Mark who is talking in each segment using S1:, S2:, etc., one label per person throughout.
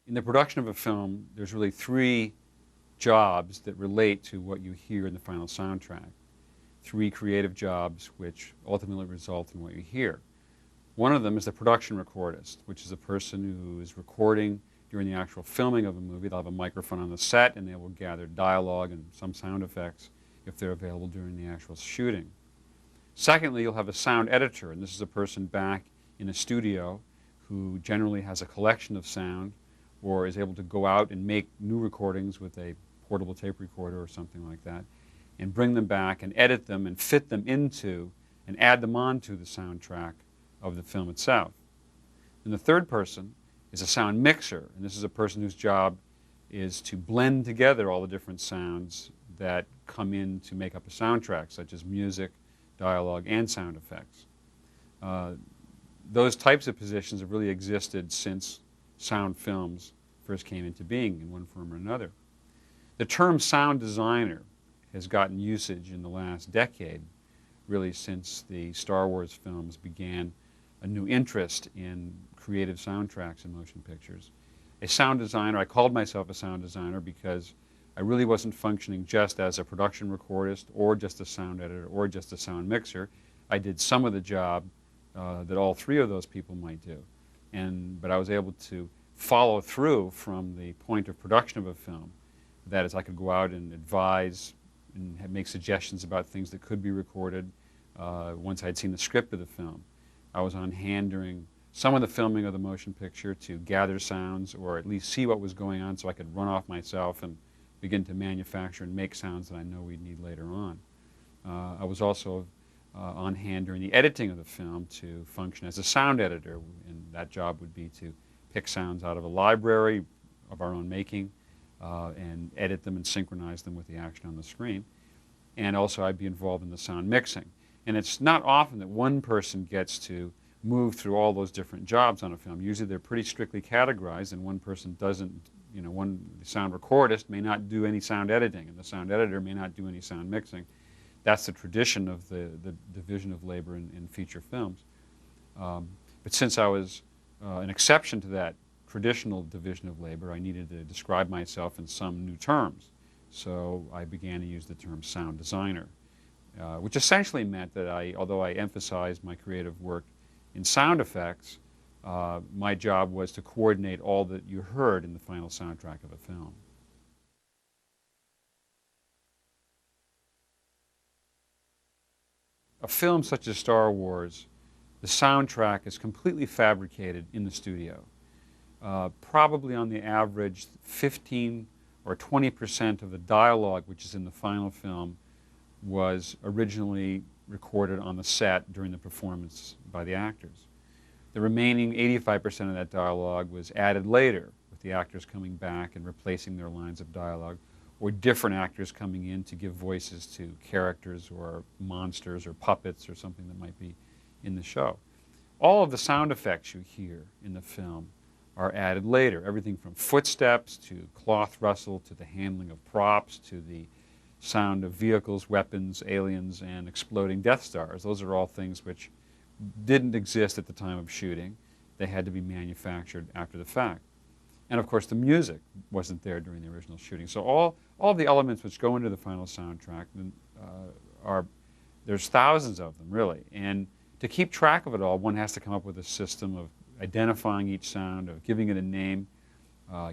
S1: In the production of a film, there's really three jobs that relate to what you hear in the final soundtrack. Three creative jobs which ultimately result in what you hear. One of them is the production recordist, which is a person who is recording during the actual filming of a movie. They'll have a microphone on the set and they will gather dialogue and some sound effects if they're available during the actual shooting. Secondly, you'll have a sound editor, and this is a person back in a studio who generally has a collection of sound or is able to go out and make new recordings with a portable tape recorder or something like that and bring them back and edit them and fit them into and add them onto the soundtrack of the film itself. And the third person is a sound mixer, and this is a person whose job is to blend together all the different sounds that come in to make up a soundtrack, such as music, dialogue, and sound effects. Those types of positions have really existed since sound films first came into being in one form or another. The term sound designer has gotten usage in the last decade, really since the Star Wars films began a new interest in creative soundtracks in motion pictures. A sound designer, I called myself a sound designer because I really wasn't functioning just as a production recordist or just a sound editor or just a sound mixer. I did some of the job that all three of those people might do. But I was able to follow through from the point of production of a film. That is, I could go out and advise and make suggestions about things that could be recorded once I'd seen the script of the film. I was on hand during some of the filming of the motion picture to gather sounds or at least see what was going on so I could run off myself and begin to manufacture and make sounds that I know we'd need later on. I was also on hand during the editing of the film to function as a sound editor, and that job would be to pick sounds out of a library of our own making and edit them and synchronize them with the action on the screen. And also I'd be involved in the sound mixing. And it's not often that one person gets to move through all those different jobs on a film. Usually they're pretty strictly categorized, and one person doesn't, one sound recordist may not do any sound editing, and the sound editor may not do any sound mixing. That's the tradition of the division of labor in feature films. But since I was an exception to that traditional division of labor, I needed to describe myself in some new terms. So I began to use the term sound designer, which essentially meant that although I emphasized my creative work in sound effects, my job was to coordinate all that you heard in the final soundtrack of a film. A film such as Star Wars, the soundtrack is completely fabricated in the studio. Probably on the average 15 or 20% of the dialogue which is in the final film was originally recorded on the set during the performance by the actors. The remaining 85% of that dialogue was added later, with the actors coming back and replacing their lines of dialogue, or different actors coming in to give voices to characters or monsters or puppets or something that might be in the show. All of the sound effects you hear in the film are added later, everything from footsteps to cloth rustle to the handling of props to the sound of vehicles, weapons, aliens, and exploding Death Stars. Those are all things which didn't exist at the time of shooting. They had to be manufactured after the fact. And of course the music wasn't there during the original shooting. So all the elements which go into the final soundtrack there's thousands of them really. And to keep track of it all, one has to come up with a system of identifying each sound, of giving it a name,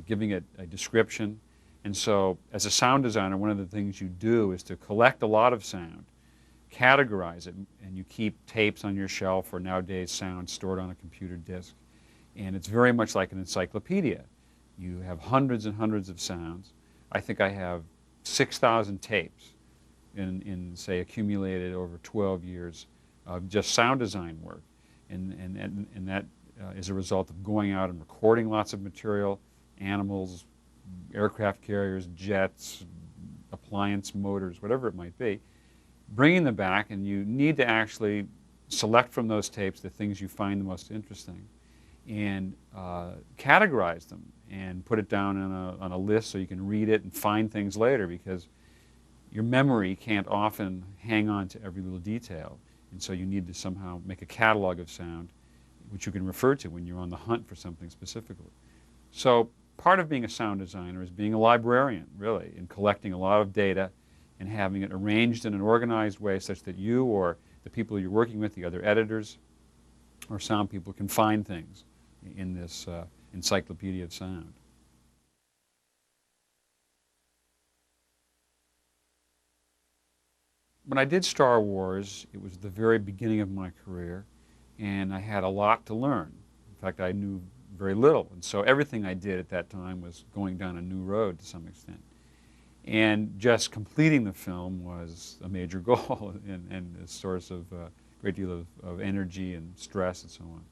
S1: giving it a description. And so as a sound designer, one of the things you do is to collect a lot of sound, categorize it, and you keep tapes on your shelf, or nowadays sound stored on a computer disk. And it's very much like an encyclopedia. You have hundreds and hundreds of sounds. I think I have 6,000 tapes in say, accumulated over 12 years of just sound design work. And that is a result of going out and recording lots of material, animals, aircraft carriers, jets, appliance motors, whatever it might be, bringing them back, and you need to actually select from those tapes the things you find the most interesting and categorize them and put it down on a list so you can read it and find things later, because your memory can't often hang on to every little detail, and so you need to somehow make a catalog of sound which you can refer to when you're on the hunt for something specifically. So part of being a sound designer is being a librarian, really, and collecting a lot of data and having it arranged in an organized way such that you or the people you're working with, the other editors or sound people, can find things in this encyclopedia of sound. When I did Star Wars, it was the very beginning of my career, and I had a lot to learn. In fact, I knew very little, and so everything I did at that time was going down a new road to some extent. And just completing the film was a major goal and a source of a great deal of energy and stress and so on.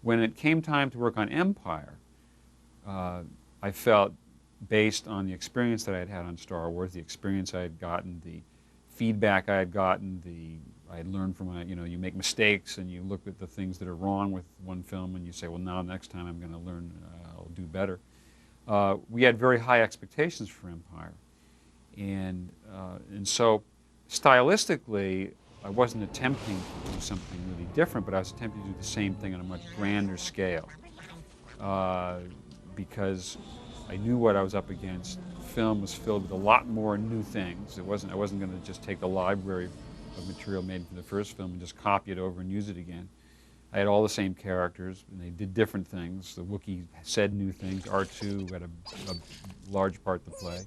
S1: When it came time to work on Empire, I felt, based on the experience that I had had on Star Wars, the experience I had gotten, the feedback I had gotten, I had learned from, you make mistakes and you look at the things that are wrong with one film and you say, well, now next time I'm going to learn, I'll do better. We had very high expectations for Empire. And so stylistically, I wasn't attempting to do something really different, but I was attempting to do the same thing on a much grander scale. Because I knew what I was up against. The film was filled with a lot more new things. I wasn't going to just take the library of material made for the first film and just copy it over and use it again. I had all the same characters, and they did different things. The Wookiee said new things. R2 had a large part to play.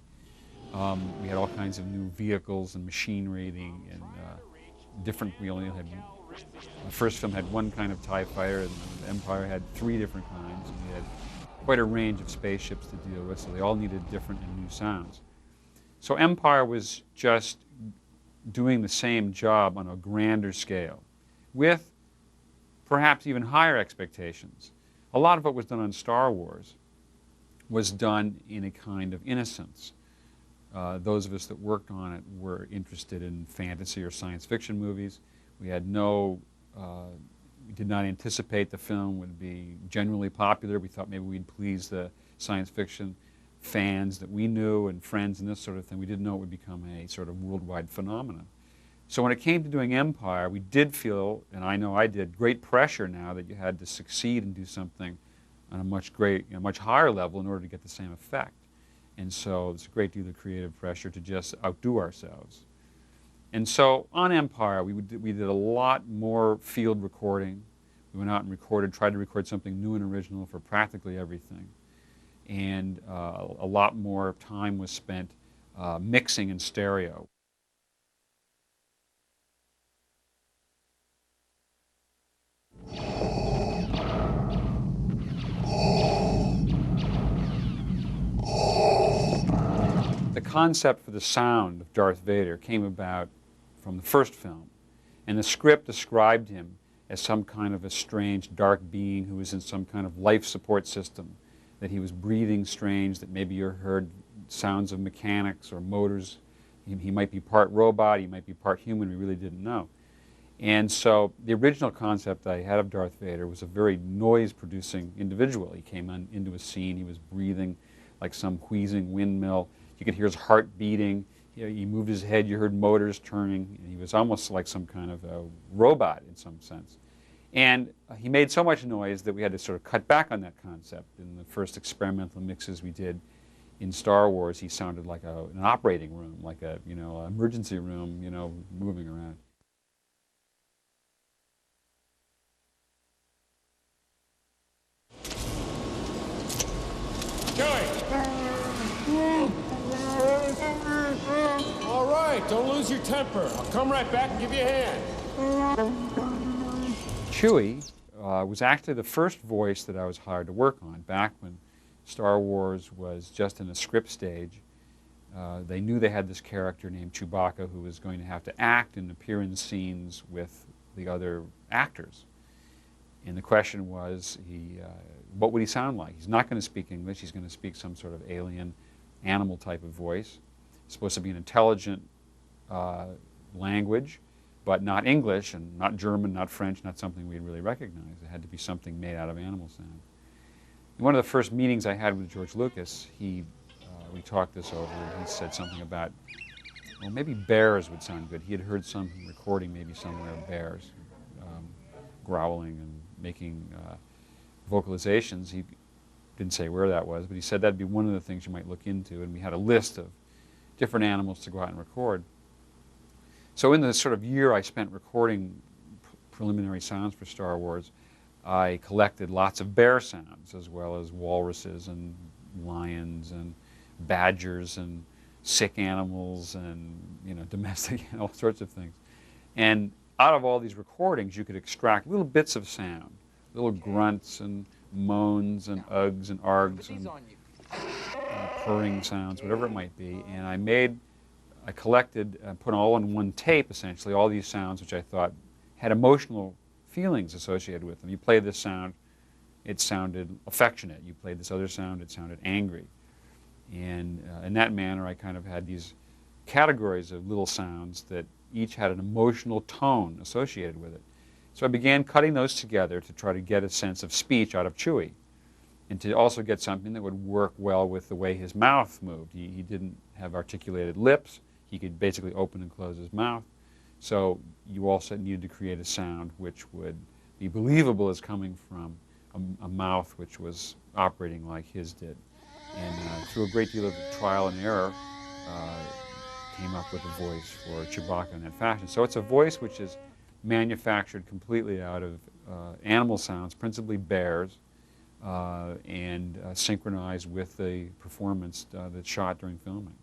S1: We had all kinds of new vehicles and machinery and different. We only had, the first film had one kind of TIE fighter, and Empire had 3 different kinds, and we had quite a range of spaceships to deal with, so they all needed different and new sounds. So Empire was just doing the same job on a grander scale, with perhaps even higher expectations. A lot of what was done on Star Wars was done in a kind of innocence. Those of us that worked on it were interested in fantasy or science fiction movies. We had we did not anticipate the film would be generally popular. We thought maybe we'd please the science fiction fans that we knew and friends and this sort of thing. We didn't know it would become a sort of worldwide phenomenon. So when it came to doing Empire, we did feel, and I know I did, great pressure now that you had to succeed and do something on a much higher level in order to get the same effect. And so there's a great deal of creative pressure to just outdo ourselves. And so on Empire, we did a lot more field recording. We went out and tried to record something new and original for practically everything. And a lot more time was spent mixing in stereo. The concept for the sound of Darth Vader came about from the first film, and the script described him as some kind of a strange dark being who was in some kind of life support system, that he was breathing strange, that maybe you heard sounds of mechanics or motors. He might be part robot, he might be part human, we really didn't know. And so the original concept I had of Darth Vader was a very noise-producing individual. He came into a scene, he was breathing like some wheezing windmill. You could hear his heart beating. He moved his head, you heard motors turning, and he was almost like some kind of a robot in some sense. And he made so much noise that we had to sort of cut back on that concept. In the first experimental mixes we did in Star Wars, he sounded like an operating room, like an emergency room, moving around.
S2: All right, don't lose your temper. I'll come right back and give you a hand.
S1: Chewie was actually the first voice that I was hired to work on back when Star Wars was just in the script stage. They knew they had this character named Chewbacca who was going to have to act and appear in scenes with the other actors. And the question was, what would he sound like? He's not going to speak English. He's going to speak some sort of alien animal type of voice. It's supposed to be an intelligent language, but not English and not German, not French, not something we'd really recognize. It had to be something made out of animal sound. In one of the first meetings I had with George Lucas, we talked this over, and he said something about, well, maybe bears would sound good. He had heard some recording maybe somewhere of bears growling and making vocalizations. Didn't say where that was, but he said that'd be one of the things you might look into, and we had a list of different animals to go out and record. So in the sort of year I spent recording preliminary sounds for Star Wars, I collected lots of bear sounds, as well as walruses and lions and badgers and sick animals and, you know, domestic and all sorts of things. And out of all these recordings, you could extract little bits of sound, little grunts and moans and ughs and args and purring sounds, whatever it might be. And I collected, put all in one tape, essentially, all these sounds which I thought had emotional feelings associated with them. You play this sound, it sounded affectionate. You played this other sound, it sounded angry. And in that manner, I kind of had these categories of little sounds that each had an emotional tone associated with it. So I began cutting those together to try to get a sense of speech out of Chewie, and to also get something that would work well with the way his mouth moved. He didn't have articulated lips. He could basically open and close his mouth. So you also needed to create a sound which would be believable as coming from a mouth which was operating like his did. And through a great deal of trial and error, came up with a voice for Chewbacca in that fashion. So it's a voice which is manufactured completely out of animal sounds, principally bears, and synchronized with the performance that's shot during filming.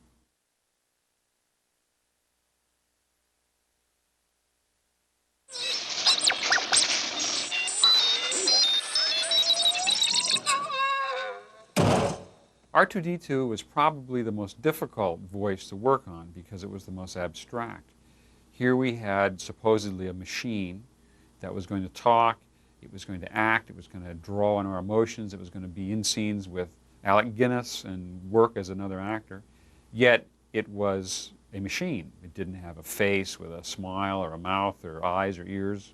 S1: R2-D2 was probably the most difficult voice to work on because it was the most abstract. Here we had supposedly a machine that was going to talk, it was going to act, it was going to draw on our emotions, it was going to be in scenes with Alec Guinness and work as another actor, yet it was a machine. It didn't have a face with a smile or a mouth or eyes or ears,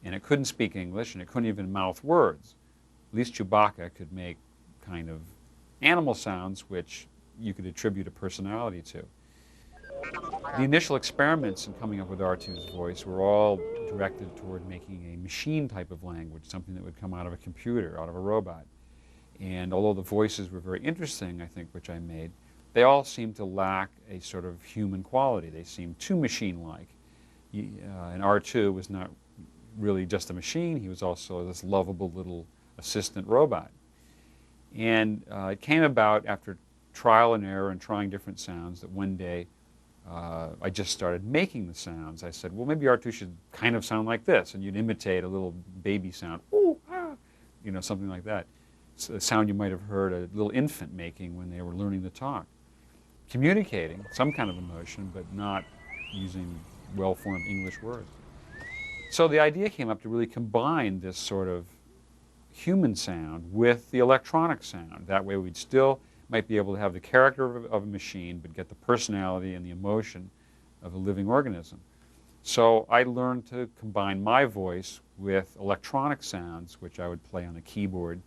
S1: and it couldn't speak English, and it couldn't even mouth words. At least Chewbacca could make kind of animal sounds which you could attribute a personality to. The initial experiments in coming up with R2's voice were all directed toward making a machine type of language, something that would come out of a computer, out of a robot. And although the voices were very interesting, I think, which I made, they all seemed to lack a sort of human quality. They seemed too machine-like. And R2 was not really just a machine, he was also this lovable little assistant robot. And it came about after trial and error and trying different sounds that one day I just started making the sounds. I said, well, maybe R2 should kind of sound like this, and you'd imitate a little baby sound, ooh, ah, you know, something like that. It's a sound you might have heard a little infant making when they were learning to talk. Communicating some kind of emotion, but not using well-formed English words. So the idea came up to really combine this sort of human sound with the electronic sound. That way we'd still might be able to have the character of a machine, but get the personality and the emotion of a living organism. So I learned to combine my voice with electronic sounds, which I would play on a keyboard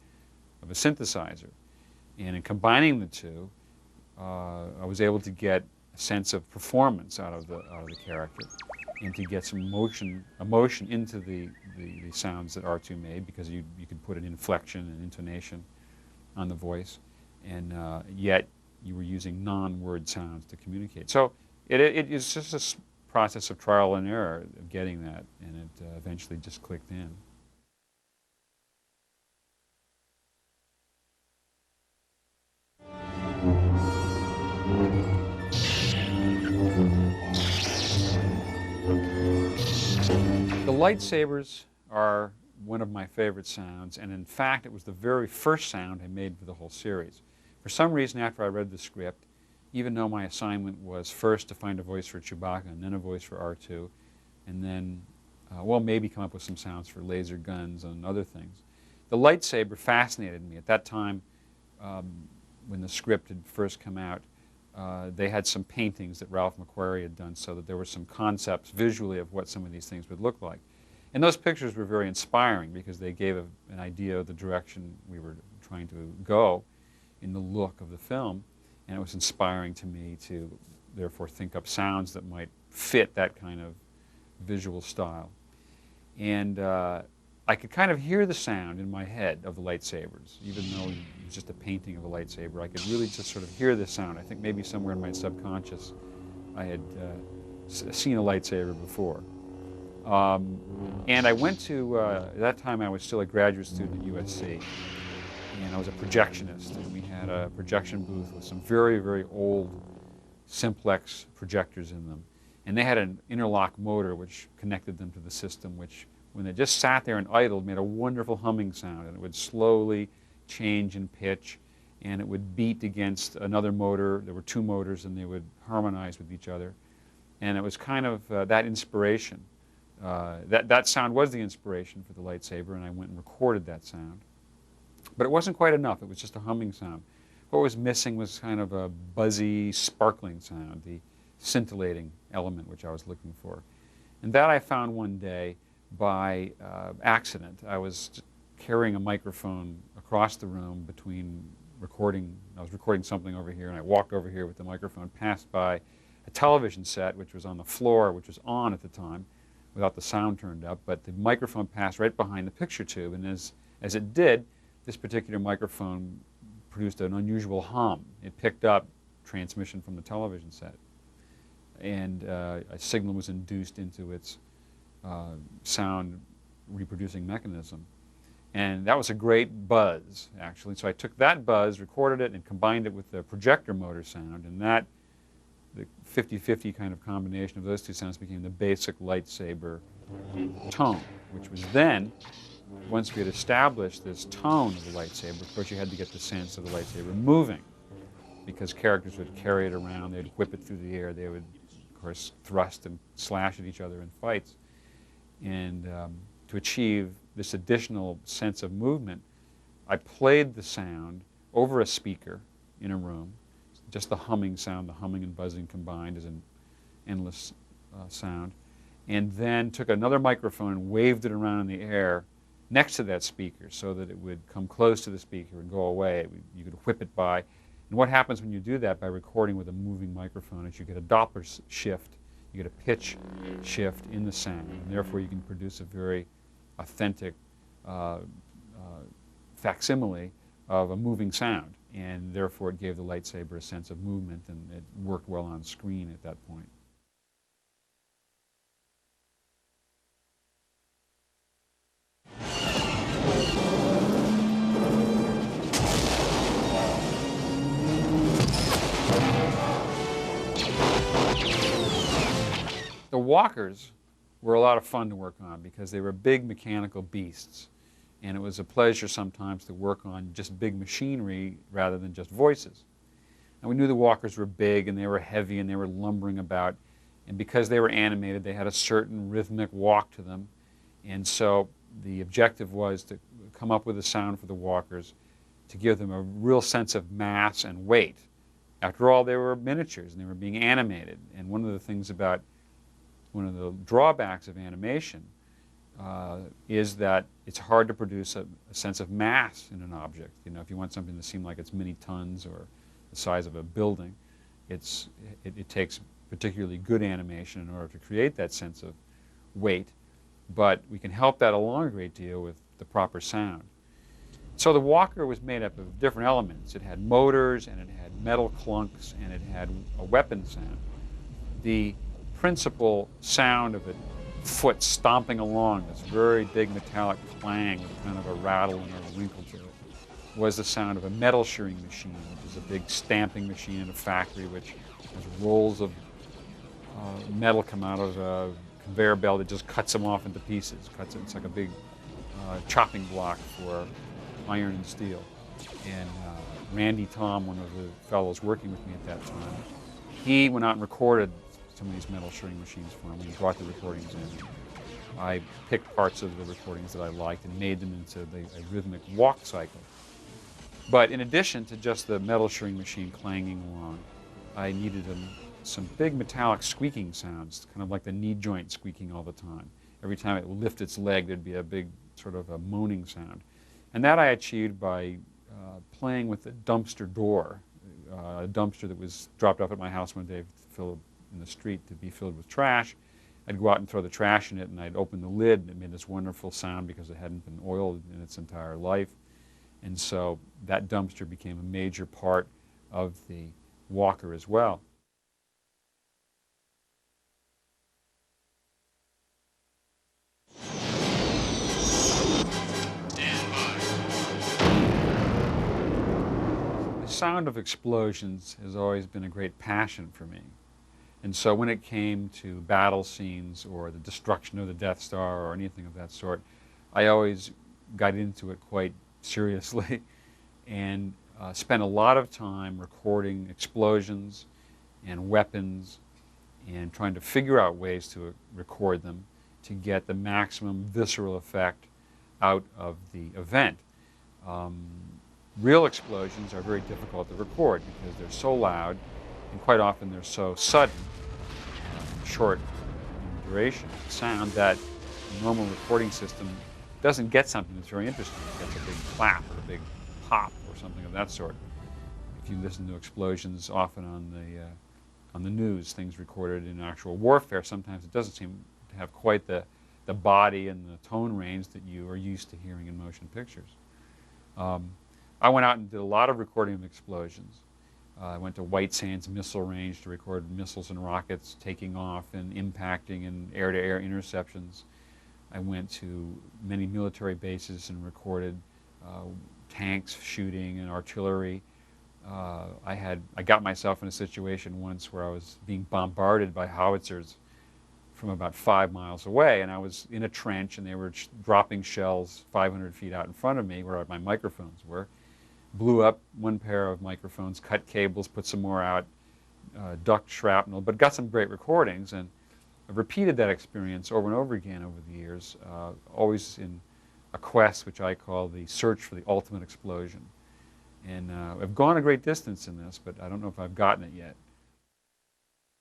S1: of a synthesizer. And in combining the two, I was able to get a sense of performance out of the character, and to get some emotion into the sounds that R2 made, because you could put an inflection and intonation on the voice, and yet you were using non-word sounds to communicate. So it is just a process of trial and error of getting that, and it eventually just clicked in. The lightsabres are one of my favorite sounds, and in fact it was the very first sound I made for the whole series. For some reason, after I read the script, even though my assignment was first to find a voice for Chewbacca and then a voice for R2, and then, well, maybe come up with some sounds for laser guns and other things, the lightsaber fascinated me. At that time, when the script had first come out, they had some paintings that Ralph McQuarrie had done, so that there were some concepts visually of what some of these things would look like. And those pictures were very inspiring because they gave an idea of the direction we were trying to go in the look of the film, and it was inspiring to me to therefore think up sounds that might fit that kind of visual style. And I could kind of hear the sound in my head of the lightsabers, even though it was just a painting of a lightsaber. I could really just sort of hear the sound. I think maybe somewhere in my subconscious I had seen a lightsaber before. And I went to, at that time I was still a graduate student at USC, and I was a projectionist, and we had a projection booth with some very, very old simplex projectors in them. And they had an interlock motor which connected them to the system, which when they just sat there and idled made a wonderful humming sound, and it would slowly change in pitch, and it would beat against another motor. There were two motors, and they would harmonize with each other. And it was kind of that inspiration. That sound was the inspiration for the lightsaber, and I went and recorded that sound. But it wasn't quite enough. It was just a humming sound. What was missing was kind of a buzzy, sparkling sound, the scintillating element which I was looking for. And that I found one day by accident. I was carrying a microphone across the room between recording. I was recording something over here, and I walked over here with the microphone, passed by a television set which was on the floor, which was on at the time, without the sound turned up, but the microphone passed right behind the picture tube, and as it did, this particular microphone produced an unusual hum. It picked up transmission from the television set, and a signal was induced into its sound reproducing mechanism. And that was a great buzz, actually. So I took that buzz, recorded it, and combined it with the projector motor sound, and that, the 50-50 kind of combination of those two sounds became the basic lightsaber tone, which was then, once we had established this tone of the lightsaber, of course you had to get the sense of the lightsaber moving, because characters would carry it around, they'd whip it through the air, they would, of course, thrust and slash at each other in fights. And to achieve this additional sense of movement, I played the sound over a speaker in a room, just the humming sound, the humming and buzzing combined as an endless sound, and then took another microphone and waved it around in the air next to that speaker so that it would come close to the speaker and go away. You could whip it by. And what happens when you do that by recording with a moving microphone is you get a Doppler shift, you get a pitch shift in the sound, and therefore you can produce a very authentic facsimile of a moving sound, and therefore it gave the lightsaber a sense of movement, and it worked well on screen at that point. The walkers were a lot of fun to work on because they were big mechanical beasts, and it was a pleasure sometimes to work on just big machinery rather than just voices. And we knew the walkers were big and they were heavy and they were lumbering about, and because they were animated they had a certain rhythmic walk to them, and so the objective was to come up with a sound for the walkers to give them a real sense of mass and weight. After all, they were miniatures and they were being animated, and one of the drawbacks of animation is that it's hard to produce a sense of mass in an object. You know, if you want something to seem like it's many tons or the size of a building, it takes particularly good animation in order to create that sense of weight. But we can help that along a great deal with the proper sound. So the walker was made up of different elements. It had motors, and it had metal clunks, and it had a weapon sound. The principal sound of a foot stomping along, this very big metallic clang with kind of a rattle and a wrinkle to it, was the sound of a metal shearing machine, which is a big stamping machine in a factory which has rolls of metal come out of a conveyor belt that just cuts them off into pieces. It's like a big chopping block for iron and steel. And Randy Tom, one of the fellows working with me at that time, he went out and recorded some of these metal shearing machines for me. He brought the recordings in. I picked parts of the recordings that I liked and made them into a rhythmic walk cycle. But in addition to just the metal shearing machine clanging along, I needed some big metallic squeaking sounds, kind of like the knee joint squeaking all the time. Every time it would lift its leg, there'd be a big sort of a moaning sound. And that I achieved by playing with the dumpster door, a dumpster that was dropped off at my house one day in the street to be filled with trash. I'd go out and throw the trash in it, and I'd open the lid, and it made this wonderful sound because it hadn't been oiled in its entire life. And so that dumpster became a major part of the Walker as well. The sound of explosions has always been a great passion for me. And so when it came to battle scenes or the destruction of the Death Star or anything of that sort, I always got into it quite seriously and spent a lot of time recording explosions and weapons and trying to figure out ways to record them to get the maximum visceral effect out of the event. Real explosions are very difficult to record because they're so loud, and quite often they're so sudden, short in duration of sound, that a normal recording system doesn't get something that's very interesting. It gets a big clap or a big pop or something of that sort. If you listen to explosions often on the news, things recorded in actual warfare, sometimes it doesn't seem to have quite the body and the tone range that you are used to hearing in motion pictures. I went out and did a lot of recording of explosions. I went to White Sands Missile Range to record missiles and rockets taking off and impacting and air-to-air interceptions. I went to many military bases and recorded tanks shooting and artillery. I got myself in a situation once where I was being bombarded by howitzers from about 5 miles away, and I was in a trench and they were dropping shells 500 feet out in front of me where my microphones were. Blew up one pair of microphones, cut cables, put some more out, ducked shrapnel, but got some great recordings, and I've repeated that experience over and over again over the years, always in a quest which I call the search for the ultimate explosion. And I've gone a great distance in this, but I don't know if I've gotten it yet.